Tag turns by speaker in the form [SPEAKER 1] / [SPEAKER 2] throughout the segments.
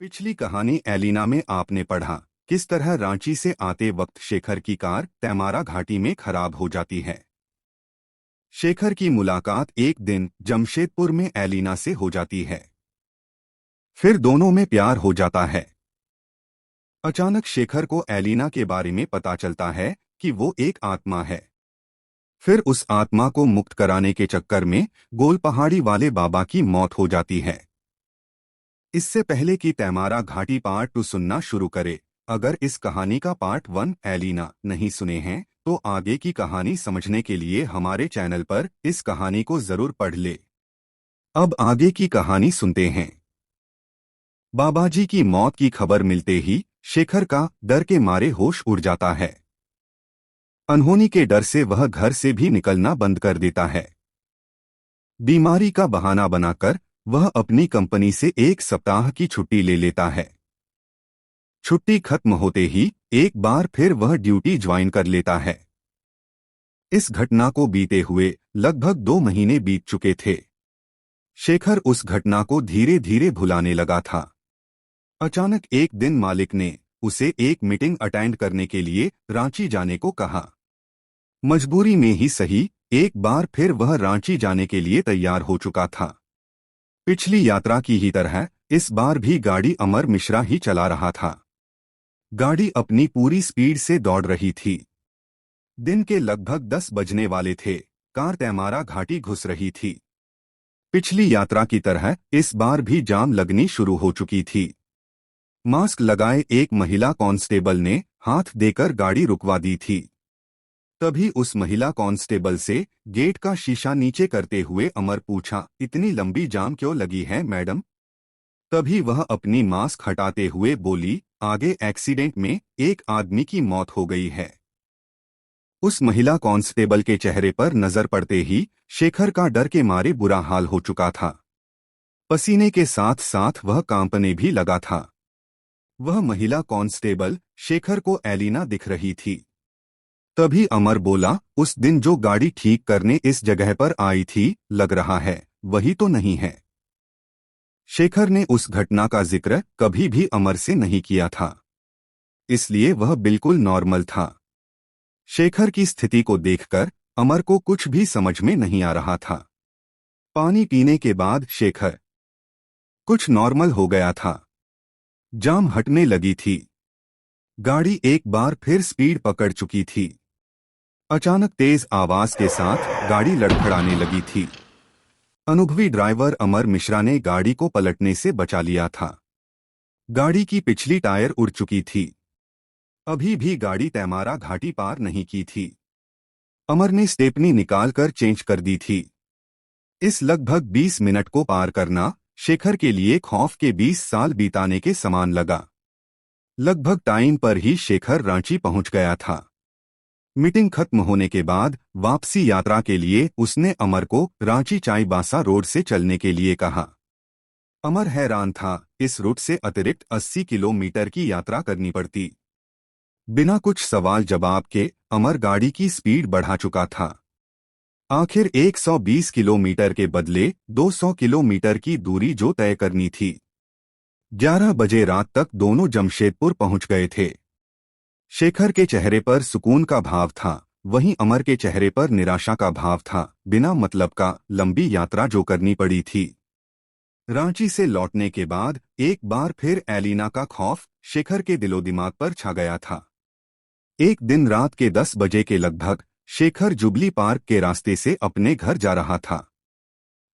[SPEAKER 1] पिछली कहानी एलिना में आपने पढ़ा किस तरह रांची से आते वक्त शेखर की कार तैमारा घाटी में खराब हो जाती है। शेखर की मुलाकात एक दिन जमशेदपुर में एलिना से हो जाती है। फिर दोनों में प्यार हो जाता है। अचानक शेखर को एलिना के बारे में पता चलता है कि वो एक आत्मा है। फिर उस आत्मा को मुक्त कराने के चक्कर में गोल पहाड़ी वाले बाबा की मौत हो जाती है। इससे पहले कि तैमारा घाटी पार्ट 2 सुनना शुरू करे, अगर इस कहानी का पार्ट 1 एलिना नहीं सुने हैं तो आगे की कहानी समझने के लिए हमारे चैनल पर इस कहानी को जरूर पढ़ ले। अब आगे की कहानी सुनते हैं। बाबाजी की मौत की खबर मिलते ही शेखर का डर के मारे होश उड़ जाता है। अनहोनी के डर से वह घर से भी निकलना बंद कर देता है। बीमारी का बहाना बनाकर वह अपनी कंपनी से एक सप्ताह की छुट्टी ले लेता है। छुट्टी खत्म होते ही एक बार फिर वह ड्यूटी ज्वाइन कर लेता है। इस घटना को बीते हुए लगभग 2 महीने बीत चुके थे। शेखर उस घटना को धीरे धीरे भुलाने लगा था। अचानक एक दिन मालिक ने उसे एक मीटिंग अटेंड करने के लिए रांची जाने को कहा। मजबूरी में ही सही, एक बार फिर वह रांची जाने के लिए तैयार हो चुका था। पिछली यात्रा की ही तरह इस बार भी गाड़ी अमर मिश्रा ही चला रहा था। गाड़ी अपनी पूरी स्पीड से दौड़ रही थी। दिन के लगभग 10 बजने वाले थे। कार तैमारा घाटी घुस रही थी। पिछली यात्रा की तरह इस बार भी जाम लगनी शुरू हो चुकी थी। मास्क लगाए एक महिला कांस्टेबल ने हाथ देकर गाड़ी रुकवा दी थी। तभी उस महिला कांस्टेबल से गेट का शीशा नीचे करते हुए अमर पूछा, इतनी लंबी जाम क्यों लगी है मैडम? तभी वह अपनी मास्क हटाते हुए बोली, आगे एक्सीडेंट में एक आदमी की मौत हो गई है। उस महिला कांस्टेबल के चेहरे पर नजर पड़ते ही शेखर का डर के मारे बुरा हाल हो चुका था। पसीने के साथ साथ वह कांपने भी लगा था। वह महिला कांस्टेबल शेखर को एलिना दिख रही थी। तभी अमर बोला, उस दिन जो गाड़ी ठीक करने इस जगह पर आई थी, लग रहा है वही तो नहीं है। शेखर ने उस घटना का जिक्र कभी भी अमर से नहीं किया था, इसलिए वह बिल्कुल नॉर्मल था। शेखर की स्थिति को देखकर अमर को कुछ भी समझ में नहीं आ रहा था। पानी पीने के बाद शेखर कुछ नॉर्मल हो गया था। जाम हटने लगी थी। गाड़ी एक बार फिर स्पीड पकड़ चुकी थी। अचानक तेज आवाज के साथ गाड़ी लड़खड़ाने लगी थी। अनुभवी ड्राइवर अमर मिश्रा ने गाड़ी को पलटने से बचा लिया था। गाड़ी की पिछली टायर उड़ चुकी थी। अभी भी गाड़ी तैमारा घाटी पार नहीं की थी। अमर ने स्टेपनी निकालकर चेंज कर दी थी। इस लगभग 20 मिनट को पार करना शेखर के लिए खौफ के 20 साल बीताने के समान लगा। लगभग टाइम पर ही शेखर रांची पहुंच गया था। मीटिंग खत्म होने के बाद वापसी यात्रा के लिए उसने अमर को रांची चाईबासा रोड से चलने के लिए कहा। अमर हैरान था, इस रूट से अतिरिक्त 80 किलोमीटर की यात्रा करनी पड़ती। बिना कुछ सवाल जवाब के अमर गाड़ी की स्पीड बढ़ा चुका था। आखिर 120 किलोमीटर के बदले 200 किलोमीटर की दूरी जो तय करनी थी। 11 बजे रात तक दोनों जमशेदपुर पहुंच गए थे। शेखर के चेहरे पर सुकून का भाव था, वहीं अमर के चेहरे पर निराशा का भाव था। बिना मतलब का लंबी यात्रा जो करनी पड़ी थी। रांची से लौटने के बाद एक बार फिर एलिना का खौफ शेखर के दिलो-दिमाग पर छा गया था। एक दिन रात के 10 बजे के लगभग शेखर जुबली पार्क के रास्ते से अपने घर जा रहा था।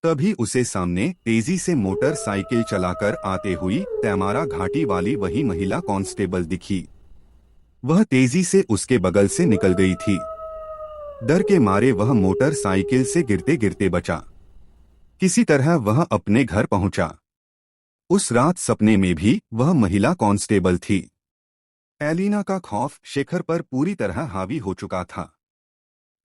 [SPEAKER 1] तभी उसे सामने तेजी से मोटरसाइकिल चलाकर आते हुई तैमारा घाटी वाली वही महिला कांस्टेबल दिखी। वह तेजी से उसके बगल से निकल गई थी। डर के मारे वह मोटरसाइकिल से गिरते गिरते बचा। किसी तरह वह अपने घर पहुंचा। उस रात सपने में भी वह महिला कांस्टेबल थी। एलिना का खौफ शेखर पर पूरी तरह हावी हो चुका था।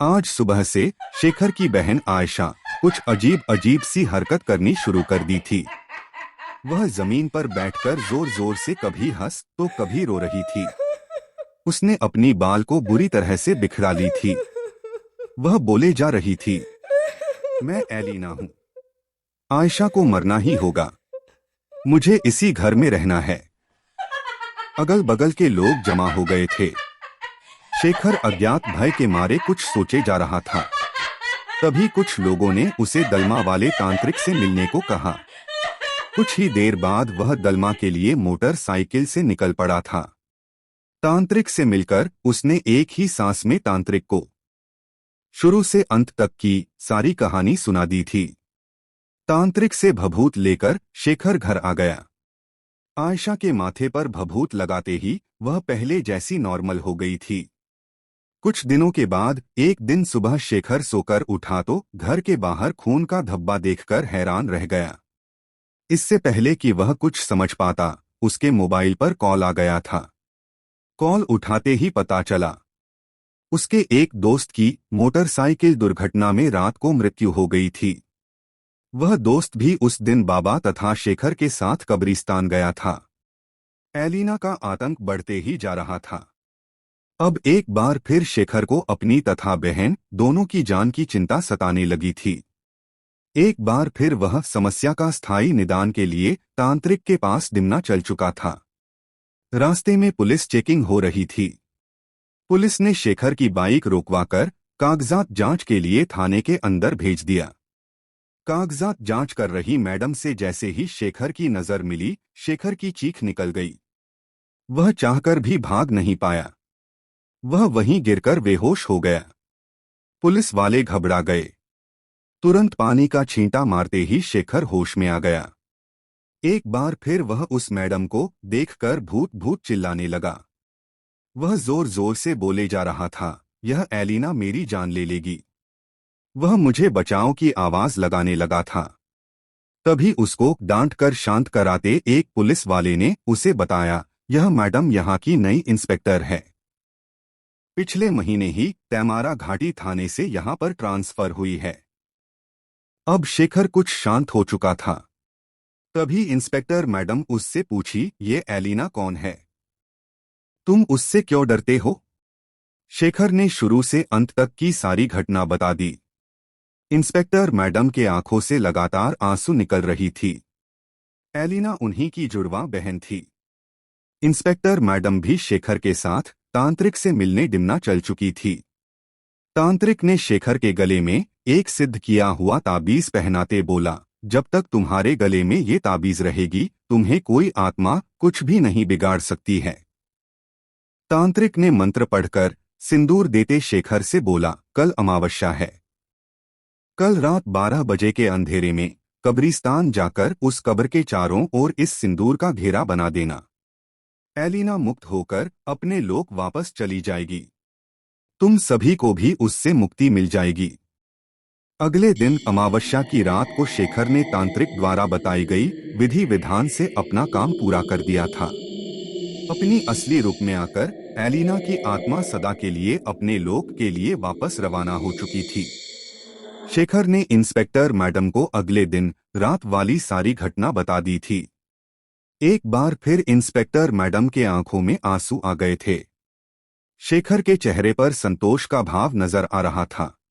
[SPEAKER 1] आज सुबह से शेखर की बहन आयशा कुछ अजीब अजीब सी हरकत करनी शुरू कर दी थी। वह जमीन पर बैठकर जोर जोर से कभी हंस तो कभी रो रही थी। उसने अपनी बाल को बुरी तरह से बिखरा ली थी। वह बोले जा रही थी, मैं एलिना हूं। आयशा को मरना ही होगा। मुझे इसी घर में रहना है। अगल बगल के लोग जमा हो गए थे। शेखर अज्ञात भय के मारे कुछ सोचे जा रहा था। तभी कुछ लोगों ने उसे दलमा वाले तांत्रिक से मिलने को कहा। कुछ ही देर बाद वह दलमा के लिए मोटरसाइकिल से निकल पड़ा था। तांत्रिक से मिलकर उसने एक ही सांस में तांत्रिक को शुरू से अंत तक की सारी कहानी सुना दी थी। तांत्रिक से भभूत लेकर शेखर घर आ गया। आयशा के माथे पर भभूत लगाते ही वह पहले जैसी नॉर्मल हो गई थी। कुछ दिनों के बाद एक दिन सुबह शेखर सोकर उठा तो घर के बाहर खून का धब्बा देखकर हैरान रह गया। इससे पहले कि वह कुछ समझ पाता, उसके मोबाइल पर कॉल आ गया था। कॉल उठाते ही पता चला उसके एक दोस्त की मोटरसाइकिल दुर्घटना में रात को मृत्यु हो गई थी। वह दोस्त भी उस दिन बाबा तथा शेखर के साथ कब्रिस्तान गया था। एलिना का आतंक बढ़ते ही जा रहा था। अब एक बार फिर शेखर को अपनी तथा बहन दोनों की जान की चिंता सताने लगी थी। एक बार फिर वह समस्या का स्थायी निदान के लिए तांत्रिक के पास डिमना चल चुका था। रास्ते में पुलिस चेकिंग हो रही थी। पुलिस ने शेखर की बाइक रोकवाकर कागजात जांच के लिए थाने के अंदर भेज दिया। कागजात जांच कर रही मैडम से जैसे ही शेखर की नजर मिली, शेखर की चीख निकल गई। वह चाहकर भी भाग नहीं पाया। वह वहीं गिरकर बेहोश हो गया। पुलिस वाले घबरा गए। तुरंत पानी का छींटा मारते ही शेखर होश में आ गया। एक बार फिर वह उस मैडम को देखकर भूत भूत चिल्लाने लगा। वह जोर जोर से बोले जा रहा था, यह एलिना मेरी जान ले लेगी। वह मुझे बचाओ की आवाज लगाने लगा था। तभी उसको डांट कर शांत कराते एक पुलिस वाले ने उसे बताया, यह मैडम यहाँ की नई इंस्पेक्टर है। पिछले महीने ही तैमारा घाटी थाने से यहाँ पर ट्रांसफर हुई है। अब शेखर कुछ शांत हो चुका था। तभी इंस्पेक्टर मैडम उससे पूछी, ये एलिना कौन है? तुम उससे क्यों डरते हो? शेखर ने शुरू से अंत तक की सारी घटना बता दी। इंस्पेक्टर मैडम के आंखों से लगातार आंसू निकल रही थी। एलिना उन्हीं की जुड़वा बहन थी। इंस्पेक्टर मैडम भी शेखर के साथ तांत्रिक से मिलने डिमना चल चुकी थी। तांत्रिक ने शेखर के गले में एक सिद्ध किया हुआ ताबीज पहनाते बोला, जब तक तुम्हारे गले में ये ताबीज रहेगी, तुम्हें कोई आत्मा कुछ भी नहीं बिगाड़ सकती है। तांत्रिक ने मंत्र पढ़कर सिंदूर देते शेखर से बोला, कल अमावस्या है। कल रात 12 बजे के अंधेरे में कब्रिस्तान जाकर उस कब्र के चारों ओर इस सिंदूर का घेरा बना देना। एलिना मुक्त होकर अपने लोक वापस चली जाएगी। तुम सभी को भी उससे मुक्ति मिल जाएगी। अगले दिन अमावस्या की रात को शेखर ने तांत्रिक द्वारा बताई गई विधि विधान से अपना काम पूरा कर दिया था। अपनी असली रूप में आकर एलिना की आत्मा सदा के लिए अपने लोक के लिए वापस रवाना हो चुकी थी। शेखर ने इंस्पेक्टर मैडम को अगले दिन रात वाली सारी घटना बता दी थी। एक बार फिर इंस्पेक्टर मैडम के आंखों में आंसू आ गए थे। शेखर के चेहरे पर संतोष का भाव नजर आ रहा था।